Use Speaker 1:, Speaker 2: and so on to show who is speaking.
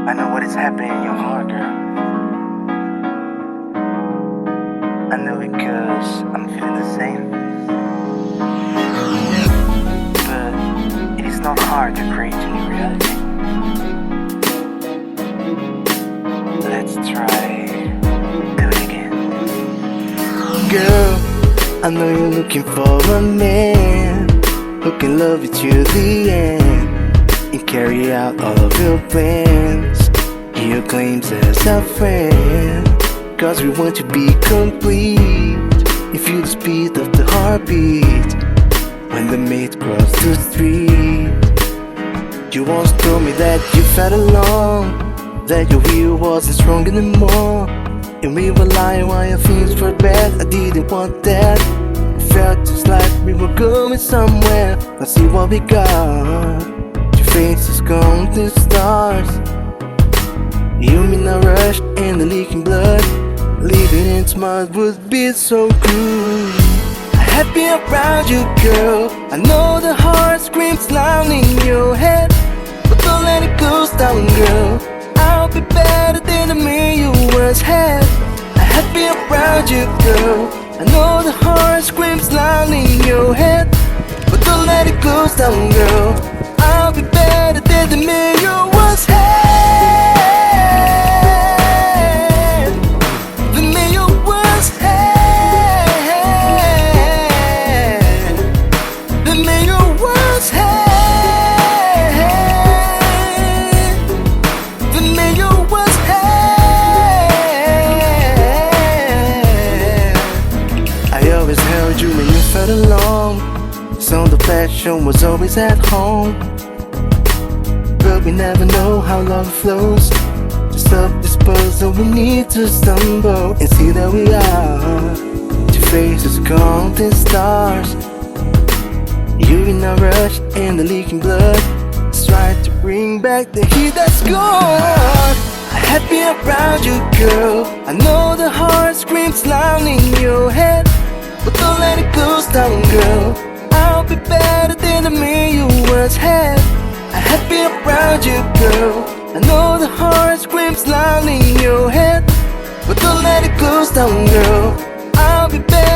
Speaker 1: I know what is happening in your heart, girl. I know because I'm feeling the same. But it is not hard to create a new reality. Let's try do it again. Girl, I know you're looking for a man who can love you to the end and carry out all of your plans. He claims as a friend, cause we want to be complete. You feel the speed of the heartbeat when the mate crossed the street. You once told me that you felt alone, that your will wasn't strong anymore, and we were lying while your feelings were bad. I didn't want that. It felt just like we were going somewhere. Let's see what we got. Your face is gone to stars. You mean a rush and the leaking blood. Living in mud would be so cruel. Happy around you, girl. I know the heart screams loud in your head, but don't let it go down, girl. I'll be better than the man you once had. Happy around you, girl. I know the heart screams loud in your head, but don't let it go down, girl. I'll be better than the man you once had. You when you felt alone, so the passion was always at home. But we never know how love flows. To solve this puzzle we need to stumble and see that we are two faces counting stars. You in a rush and the leaking blood. Let's try to bring back the heat that's gone. Happy around you, girl. I know the heart screams loud in your head, but don't let it go down, girl. I'll be better than the man you once had. I'm happy around you, girl. I know the heart screams loud in your head, but don't let it go down, girl. I'll be better